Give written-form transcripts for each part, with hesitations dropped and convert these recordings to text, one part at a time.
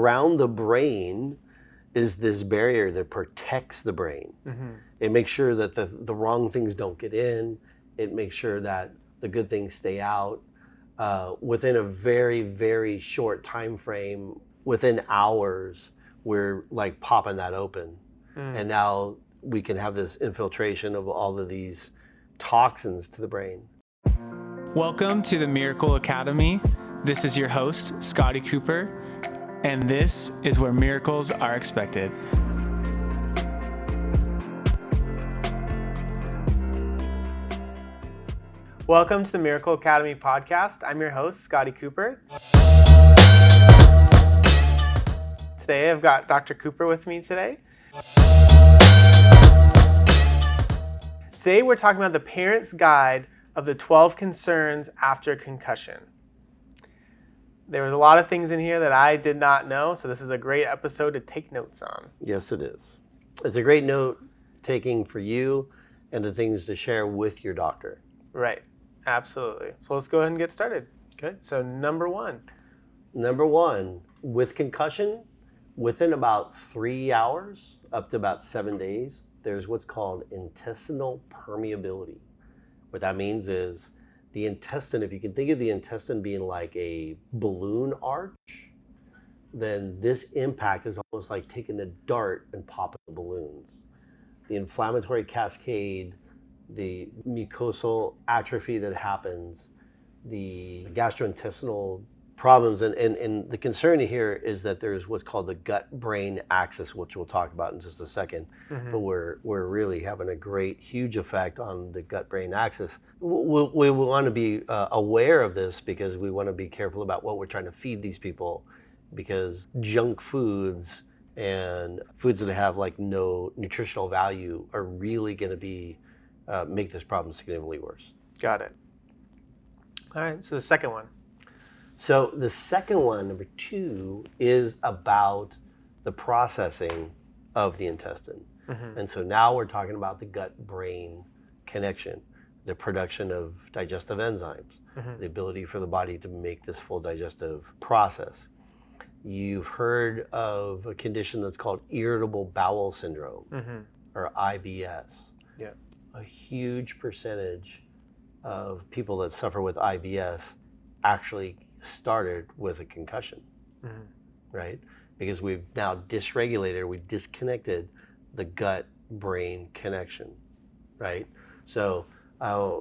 Around the brain is this barrier that protects the brain. It makes sure that the wrong things don't get in. It makes sure that the good things stay out. Within a very, very short time frame, within hours, we're like popping that open. And now we can have this infiltration of all of these toxins to the brain. Welcome to the Miracle Academy. This is your host, Scotty Cooper, and this is where miracles are expected. Welcome to the Miracle Academy podcast. I'm your host, Scotty Cooper. Today I've got Dr. Cooper with me today. Today we're talking about the parent's guide of the 12 concerns after concussion. There was a lot of things in here that I did not know, so this is a great episode to take notes on. Yes, it is. It's a great note taking for you and the things to share with your doctor. Right, absolutely. So let's go ahead and get started. Okay. So number one, with concussion, within about 3 hours, up to about 7 days, there's what's called intestinal permeability. What that means is the intestine, if you can think of the intestine being like a balloon arch, then this impact is almost like taking a dart and popping the balloons. The inflammatory cascade, the mucosal atrophy that happens, the gastrointestinal problems, and the concern here is that there's what's called the gut-brain axis, which we'll talk about in just a second. But we're really having a great, huge effect on the gut-brain axis. We want to be aware of this because we want to be careful about what we're trying to feed these people, because junk foods and foods that have like no nutritional value are really going to be make this problem significantly worse. got it. All right, so the second one. So the second one, number 2, is about the processing of the intestine. And so now we're talking about the gut-brain connection, the production of digestive enzymes, the ability for the body to make this full digestive process. You've heard of a condition that's called irritable bowel syndrome, or IBS. Yeah. A huge percentage of people that suffer with IBS actually started with a concussion, right? Because we've now dysregulated, we disconnected the gut-brain connection, right? So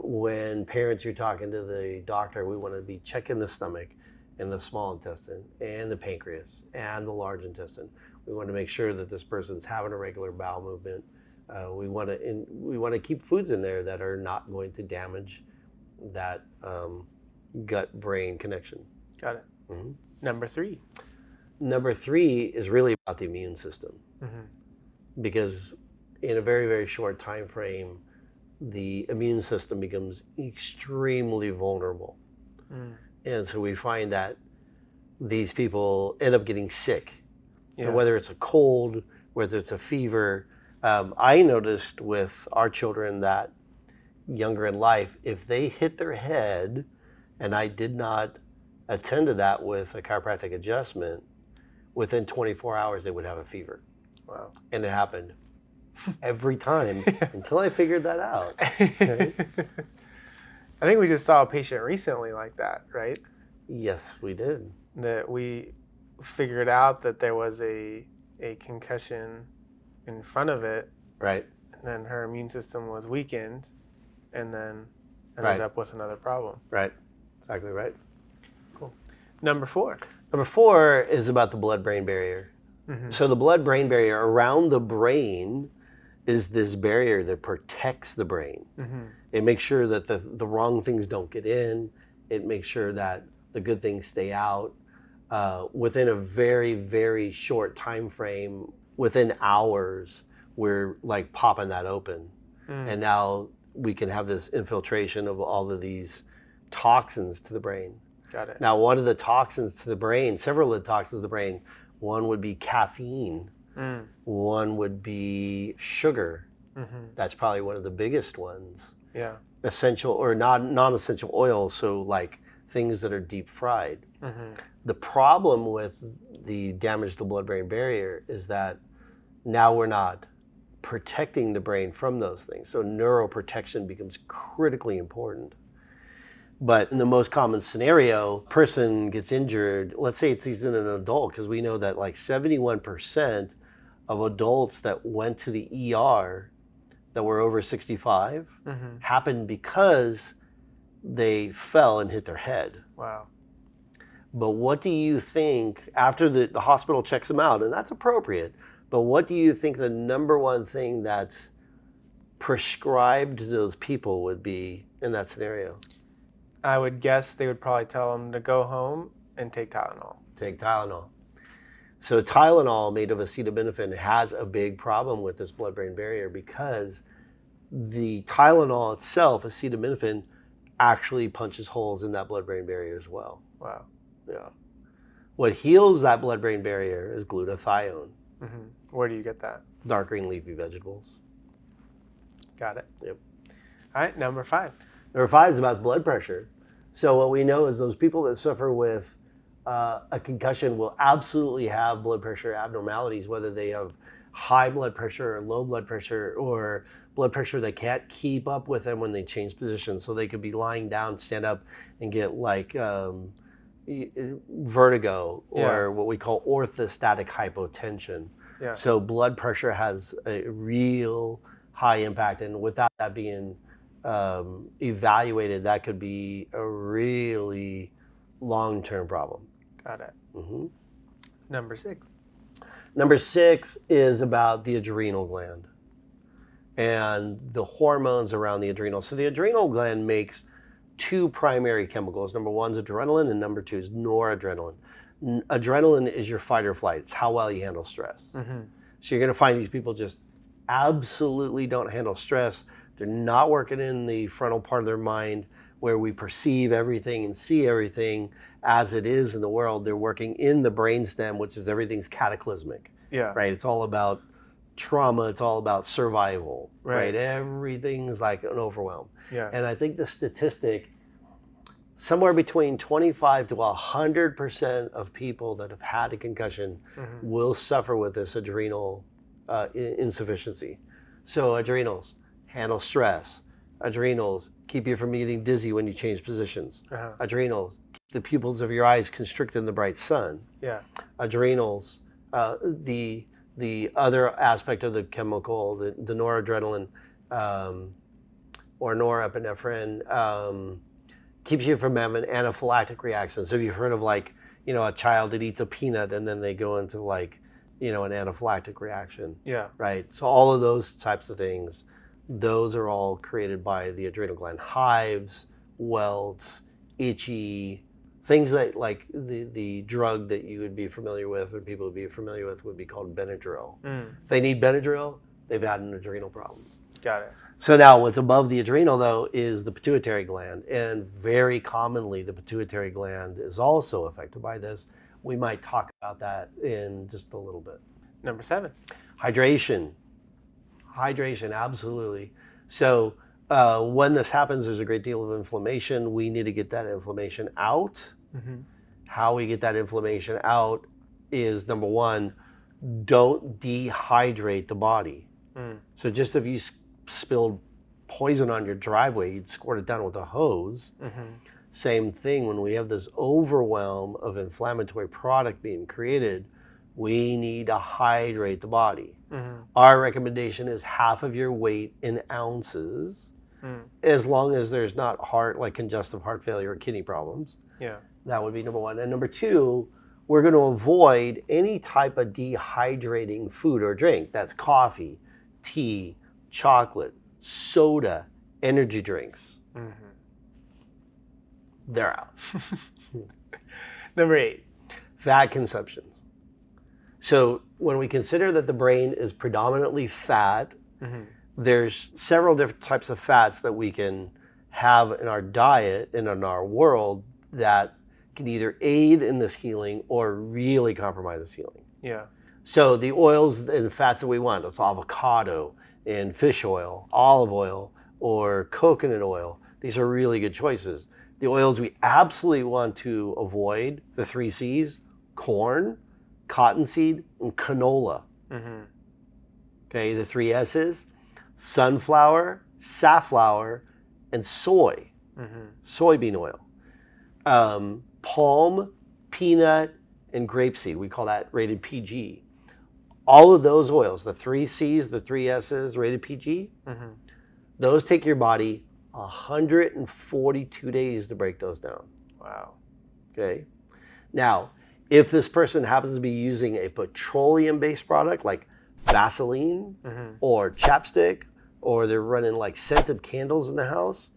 when parents are talking to the doctor, we want to be checking the stomach and the small intestine and the pancreas and the large intestine. We want to make sure that this person's having a regular bowel movement. We want to keep foods in there that are not going to damage that gut-brain connection. Got it. Number 3. Number 3 is really about the immune system, because in a very, very short time frame, the immune system becomes extremely vulnerable. And so we find that these people end up getting sick, and whether it's a cold, whether it's a fever. I noticed with our children that younger in life, if they hit their head and I did not attend to that with a chiropractic adjustment, within 24 hours they would have a fever. Wow. And it happened every time until I figured that out. Right? I think we just saw a patient recently like that, right? Yes, we did. That we figured out that there was a concussion in front of it. Right. And then her immune system was weakened and then ended Right. up with another problem. Right. Exactly right. Cool. Number 4. Number 4 is about the blood-brain barrier. So the blood-brain barrier around the brain is this barrier that protects the brain. It makes sure that the wrong things don't get in. It makes sure that the good things stay out. Within a very, very short time frame, within hours, we're like popping that open. And now we can have this infiltration of all of these toxins to the brain. Got it. Now, one of the toxins to the brain, several of the toxins to the brain, one would be caffeine. One would be sugar. That's probably one of the biggest ones. Yeah. Essential or non-essential oils, so like things that are deep fried. The problem with the damage to the blood-brain barrier is that now we're not protecting the brain from those things. So neuroprotection becomes critically important. But in the most common scenario, person gets injured, let's say it's in an adult, because we know that like 71% of adults that went to the ER that were over 65 happened because they fell and hit their head. Wow. But what do you think, after the hospital checks them out, and that's appropriate, but what do you think the number one thing that's prescribed to those people would be in that scenario? I would guess they would probably tell them to go home and take Tylenol. Take Tylenol. So Tylenol made of acetaminophen has a big problem with this blood-brain barrier because the Tylenol itself, acetaminophen, actually punches holes in that blood-brain barrier as well. Wow. Yeah. What heals that blood-brain barrier is glutathione. Where do you get that? Dark green leafy vegetables. Got it. Yep. All right, number 5. Number 5 is about blood pressure. So what we know is those people that suffer with a concussion will absolutely have blood pressure abnormalities, whether they have high blood pressure or low blood pressure, or blood pressure that can't keep up with them when they change positions. So they could be lying down, stand up, and get like vertigo, or what we call orthostatic hypotension. Yeah. So blood pressure has a real high impact, and without that being evaluated, that could be a really long-term problem. Got it. Number 6. Number 6 is about the adrenal gland and the hormones around the adrenal. So the adrenal gland makes 2 primary chemicals. Number 1 is adrenaline, and number 2 is noradrenaline. Adrenaline is your fight or flight. It's how well you handle stress. So you're going to find these people just absolutely don't handle stress. They're not working in the frontal part of their mind where we perceive everything and see everything as it is in the world. They're working in the brainstem, which is everything's cataclysmic. Yeah. Right? It's all about trauma. It's all about survival. Right? Everything's like an overwhelm. Yeah. And I think the statistic, somewhere between 25 to 100% of people that have had a concussion will suffer with this adrenal insufficiency. So adrenals handle stress. Adrenals keep you from getting dizzy when you change positions. Adrenals keep the pupils of your eyes constricted in the bright sun. Yeah. Adrenals, the other aspect of the chemical, the noradrenaline or norepinephrine, keeps you from having anaphylactic reactions. So you've heard of like, a child that eats a peanut and then they go into like, an anaphylactic reaction. Yeah. Right. So all of those types of things, those are all created by the adrenal gland. Hives, welts, itchy, things that like the drug that you would be familiar with or people would be familiar with would be called Benadryl. If they need Benadryl, they've had an adrenal problem. Got it. So now what's above the adrenal though is the pituitary gland, and very commonly the pituitary gland is also affected by this. We might talk about that in just a little bit. Number 7. Hydration. Hydration, absolutely. So when this happens, there's a great deal of inflammation. We need to get that inflammation out. How we get that inflammation out is, number 1, don't dehydrate the body. So just if you spilled poison on your driveway, you'd squirt it down with a hose. Same thing, when we have this overwhelm of inflammatory product being created, we need to hydrate the body. Our recommendation is half of your weight in ounces, as long as there's not congestive heart failure or kidney problems. Yeah. That would be number 1. And number 2, we're going to avoid any type of dehydrating food or drink. That's coffee, tea, chocolate, soda, energy drinks. They're out. Number 8. Fat consumptions. So when we consider that the brain is predominantly fat, there's several different types of fats that we can have in our diet and in our world that can either aid in this healing or really compromise this healing. Yeah. So the oils and fats that we want, it's avocado and fish oil, olive oil, or coconut oil. These are really good choices. The oils we absolutely want to avoid, the 3 C's, corn, cottonseed, and canola. Mm-hmm. Okay, the 3 S's, sunflower, safflower, and soy, soybean oil. Palm, peanut, and grapeseed. We call that rated PG. All of those oils, the 3 C's, the 3 S's, rated PG, those take your body 142 days to break those down. Wow. Okay. Now, if this person happens to be using a petroleum-based product like Vaseline or chapstick, or they're running like scented candles in the house,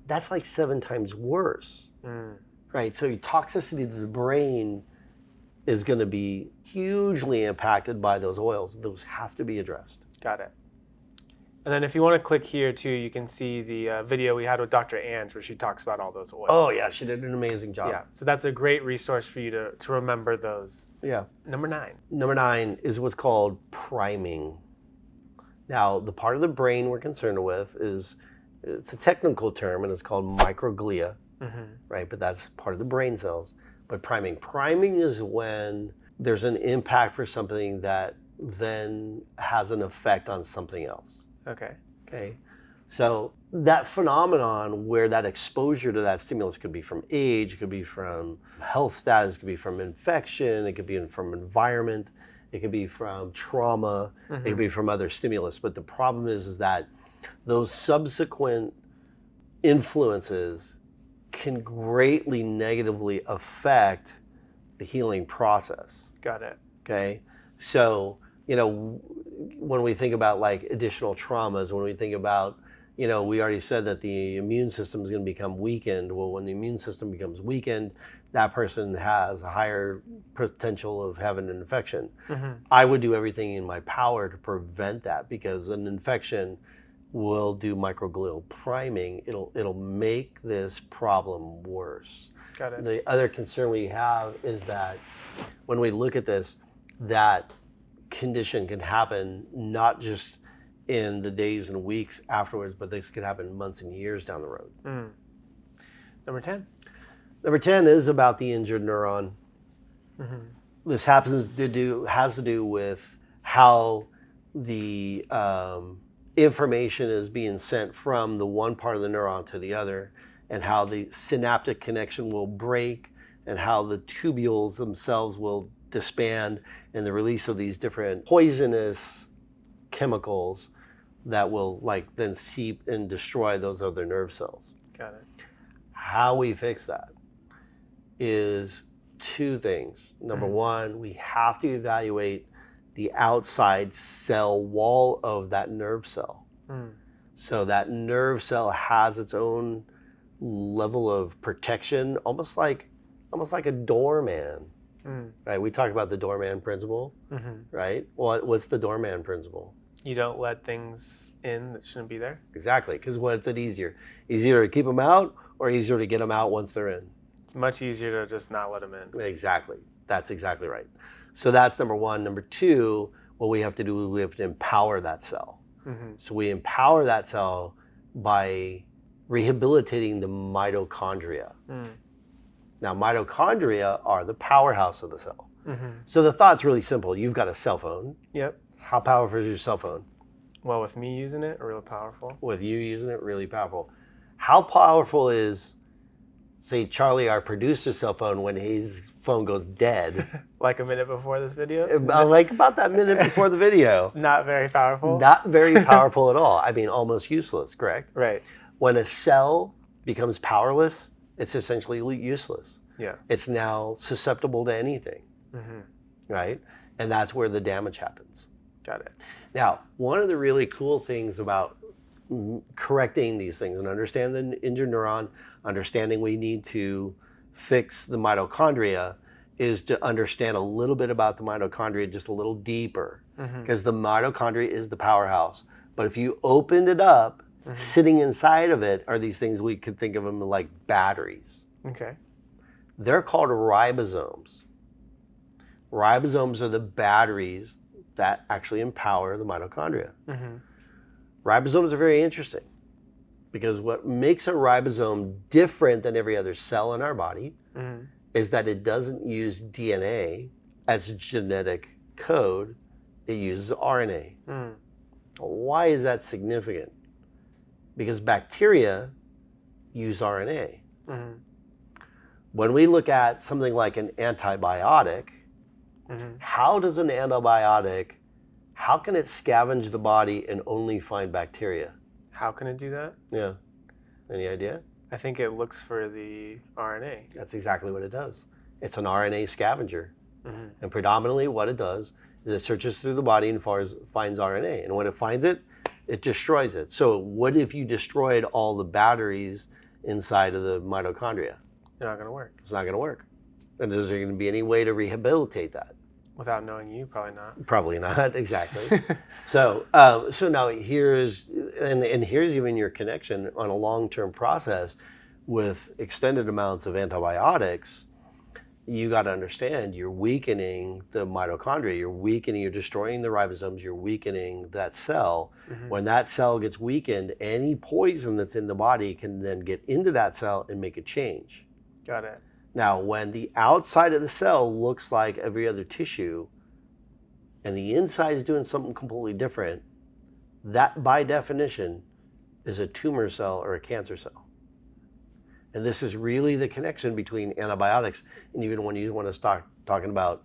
that's like 7 times worse. Right? So your toxicity to the brain is going to be hugely impacted by those oils. Those have to be addressed. Got it. And then if you want to click here too, you can see the video we had with Dr. Ange where she talks about all those oils. Oh yeah, she did an amazing job. Yeah, so that's a great resource for you to remember those. Yeah. Number 9. Number 9 is what's called priming. Now, the part of the brain we're concerned with is, it's a technical term and it's called microglia, right? But that's part of the brain cells. But priming is when there's an impact for something that then has an effect on something else. Okay. So that phenomenon where that exposure to that stimulus could be from age, it could be from health status, it could be from infection, it could be from environment, it could be from trauma, it could be from other stimulus. But the problem is that those subsequent influences can greatly negatively affect the healing process. Got it. Okay. So, when we think about like additional traumas, when we think about, we already said that the immune system is going to become weakened. Well, when the immune system becomes weakened, that person has a higher potential of having an infection. I would do everything in my power to prevent that, because an infection will do microglial priming. It'll make this problem worse. Got it. The other concern we have is that when we look at this, that condition can happen not just in the days and weeks afterwards, but this could happen months and years down the road. Number 10. Number 10 is about the injured neuron. This has to do with how the information is being sent from the one part of the neuron to the other, and how the synaptic connection will break, and how the tubules themselves will disband, and the release of these different poisonous chemicals that will then seep and destroy those other nerve cells. Got it. How we fix that is 2 things. Number 1, we have to evaluate the outside cell wall of that nerve cell. So that nerve cell has its own level of protection, almost like a doorman. Right? We talked about the doorman principle, right? Well, what's the doorman principle? You don't let things in that shouldn't be there. Exactly, because what's it easier? Easier to keep them out, or easier to get them out once they're in? It's much easier to just not let them in. Exactly. That's exactly right. So that's number 1. Number 2, what we have to do is we have to empower that cell. So we empower that cell by rehabilitating the mitochondria. Now, mitochondria are the powerhouse of the cell. So the thought's really simple. You've got a cell phone. Yep. How powerful is your cell phone? Well, with me using it, really powerful. With you using it, really powerful. How powerful is, say, Charlie, our producer's cell phone, when his phone goes dead? Like a minute before this video? Like about that minute before the video. Not very powerful? Not very powerful at all. I mean, almost useless, correct? Right. When a cell becomes powerless, it's essentially useless. Yeah. It's now susceptible to anything, right? And that's where the damage happens. Got it. Now, one of the really cool things about correcting these things and understanding the injured neuron, understanding we need to fix the mitochondria, is to understand a little bit about the mitochondria just a little deeper, because the mitochondria is the powerhouse. But if you opened it up, sitting inside of it are these things, we could think of them like batteries. Okay. They're called ribosomes. Ribosomes are the batteries that actually empower the mitochondria. Ribosomes are very interesting. Because what makes a ribosome different than every other cell in our body is that it doesn't use DNA as genetic code, it uses RNA. Why is that significant? Because bacteria use RNA. When we look at something like an antibiotic, how does an antibiotic, how can it scavenge the body and only find bacteria? How can it do that? Yeah. Any idea? I think it looks for the RNA. That's exactly what it does. It's an RNA scavenger. And predominantly what it does is it searches through the body and finds RNA. And when it finds it, it destroys it. So what if you destroyed all the batteries inside of the mitochondria? They're not going to work. It's not going to work. And is there going to be any way to rehabilitate that? Without knowing you, probably not. Probably not, exactly. So now here's even your connection on a long-term process with extended amounts of antibiotics. You got to understand you're weakening the mitochondria, you're destroying the ribosomes, you're weakening that cell. When that cell gets weakened, any poison that's in the body can then get into that cell and make a change. Got it. Now, when the outside of the cell looks like every other tissue and the inside is doing something completely different, that by definition is a tumor cell or a cancer cell. And this is really the connection between antibiotics and even when you want to start talking about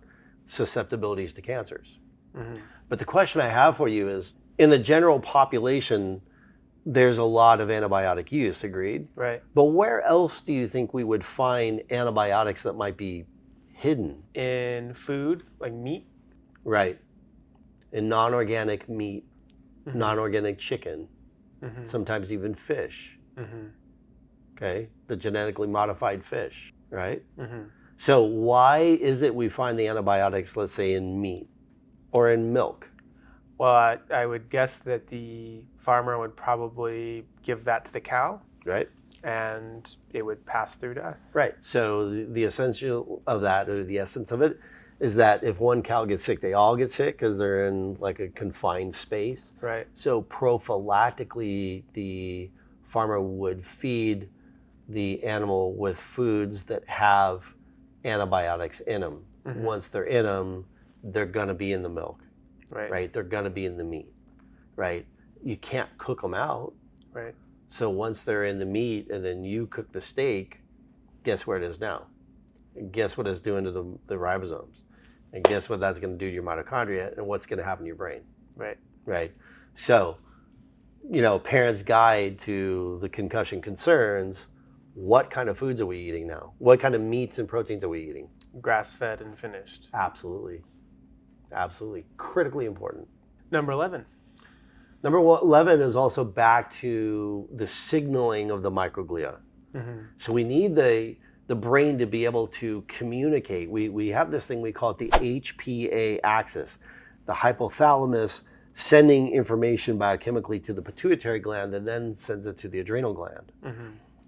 susceptibilities to cancers. But the question I have for you is, in the general population, there's a lot of antibiotic use, agreed? Right. But where else do you think we would find antibiotics that might be hidden? In food, like meat? Right. In non-organic meat, non-organic chicken, sometimes even fish. Okay, the genetically modified fish, right? So why is it we find the antibiotics, let's say, in meat or in milk? Well, I would guess that the farmer would probably give that to the cow. Right. And it would pass through to us. Right. So the essential of that, or the essence of it, is that if one cow gets sick, they all get sick because they're in like a confined space. Right. So prophylactically, the farmer would feed the animal with foods that have antibiotics in them. Once they're in them, they're going to be in the milk. Right. They're going to be in the meat. Right. You can't cook them out. Right. So once they're in the meat and then you cook the steak, guess where it is now? And guess what it's doing to the ribosomes? And guess what that's going to do to your mitochondria and what's going to happen to your brain? Right. Right. So, parents' guide to the concussion concerns, what kind of foods are we eating now? What kind of meats and proteins are we eating? Grass-fed and finished. Absolutely. Absolutely. Critically important. Number 11. Number 11 is also back to the signaling of the microglia. So we need the brain to be able to communicate. We have this thing, we call it the HPA axis. The hypothalamus sending information biochemically to the pituitary gland and then sends it to the adrenal gland.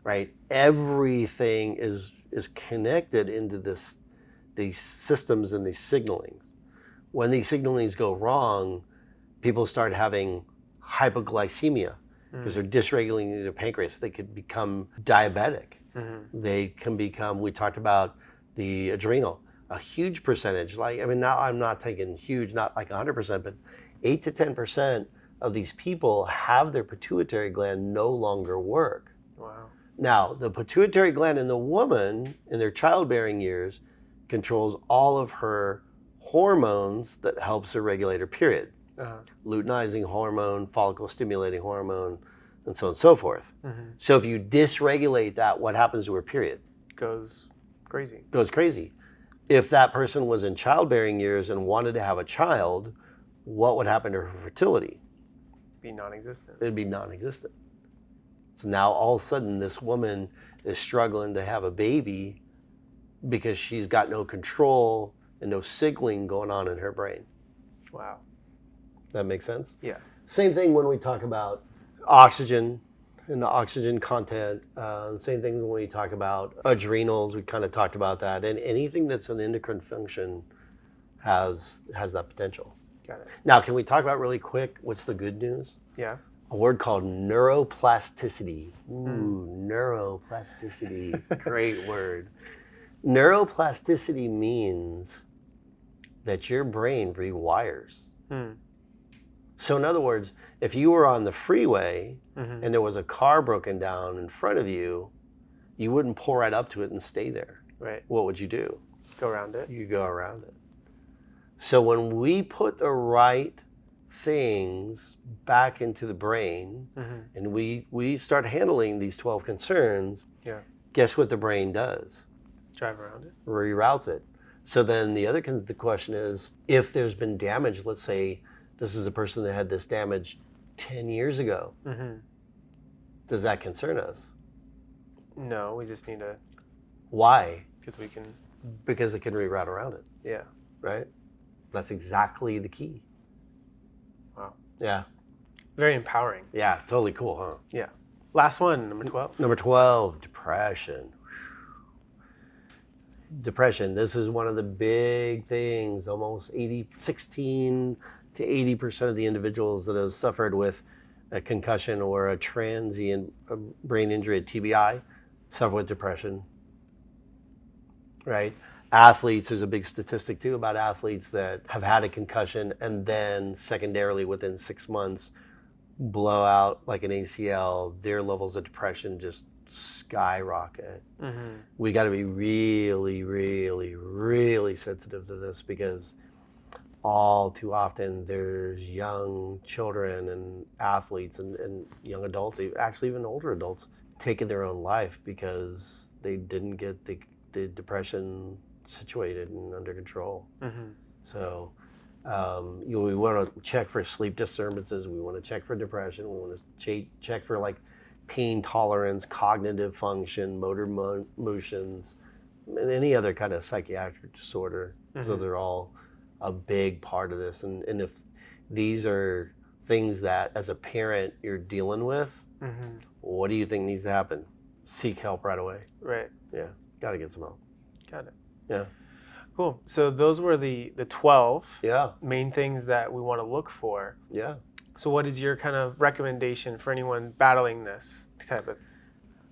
Right? Everything is connected into these systems and these signalings. When these signalings go wrong, people start having hypoglycemia because they're dysregulating their pancreas. They could become diabetic. They can become, we talked about the adrenal, a huge percentage. Now I'm not taking huge, not like 100%, but 8 to 10% of these people have their pituitary gland no longer work. Wow. Now, the pituitary gland in the woman in their childbearing years controls all of her hormones that helps her regulate her period. Luteinizing hormone, follicle stimulating hormone, and so on and so forth. So if you dysregulate that, what happens to her period? Goes crazy. Goes crazy. If that person was in childbearing years and wanted to have a child, what would happen to her fertility? Be non-existent. It'd be non-existent. So now all of a sudden this woman is struggling to have a baby because she's got no control and no signaling going on in her brain. Wow. That makes sense? Yeah. Same thing when we talk about oxygen and the oxygen content. Same thing when we talk about adrenals. We kind of talked about that. And anything that's an endocrine function has that potential. Got it. Now, can we talk about really quick what's the good news? Yeah. a word called neuroplasticity. Ooh, neuroplasticity. Great word. Neuroplasticity means that your brain rewires. So in other words, if you were on the freeway and there was a car broken down in front of you, you wouldn't pull right up to it and stay there. Right. What would you do? Go around it. You go around it. So when we put the right things back into the brain and we start handling these 12 concerns, guess what the brain does? Drive around it. Reroutes it. So then the question is, if there's been damage, let's say this is a person that had this damage 10 years ago, does that concern us? No, we just need to. Why? Because it can reroute around it. Yeah. Right? That's exactly the key. Wow. Yeah. Very empowering. Yeah, totally cool, huh? Yeah. Last one, number 12. Number 12, depression. Depression, this is one of the big things. Almost 16 to 80% of the individuals that have suffered with a concussion or a transient brain injury, a TBI, suffer with depression, right? Athletes, there's a big statistic too about athletes that have had a concussion and then secondarily within 6 months blow out like an ACL, their levels of depression just skyrocket. We got to be really, really, really sensitive to this because all too often there's young children and athletes and young adults, actually even older adults, taking their own life because they didn't get the depression situated and under control. So we want to check for sleep disturbances, we want to check for depression, we want to check for like pain tolerance, cognitive function, motor motions, and any other kind of psychiatric disorder. So they're all a big part of this. And if these are things that as a parent you're dealing with, what do you think needs to happen? Seek help right away. Right. Yeah, got to get some help. Got it. Yeah. Cool. So those were the 12 Yeah. main things that we want to look for. Yeah. So what is your kind of recommendation for anyone battling this type of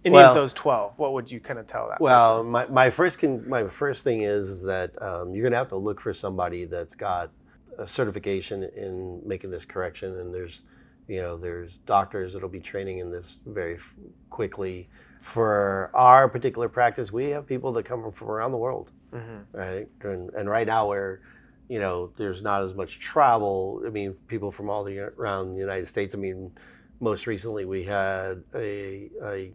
of those 12? What would you kind of tell that person? my first thing is that you're going to have to look for somebody that's got a certification in making this correction, and there's doctors that'll be training in this very quickly. For our particular practice, we have people that come from around the world, right? And right now where there's not as much travel. I mean, people from all around the United States. I mean, most recently we had a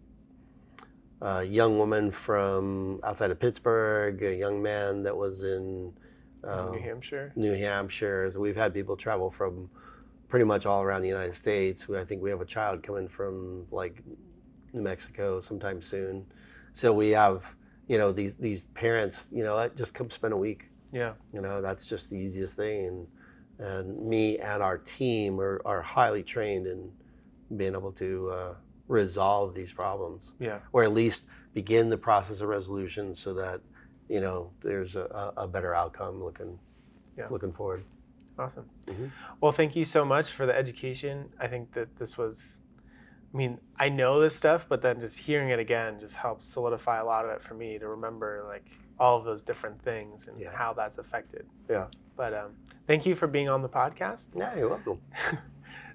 young woman from outside of Pittsburgh, a young man that was in New Hampshire. So we've had people travel from pretty much all around the United States. I think we have a child coming from like New Mexico sometime soon. So we have these parents, just come spend a week. Yeah. That's just the easiest thing. And me and our team are highly trained in being able to resolve these problems. Yeah. Or at least begin the process of resolution so that, there's a better outcome looking forward. Awesome. Well, thank you so much for the education. I think that this was, I know this stuff, but then just hearing it again just helps solidify a lot of it for me to remember like all of those different things and how that's affected. Yeah. But thank you for being on the podcast. Yeah, you're welcome.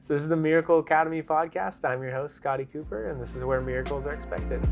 So this is the Miracle Academy podcast. I'm your host, Scotty Cooper, and this is where miracles are expected.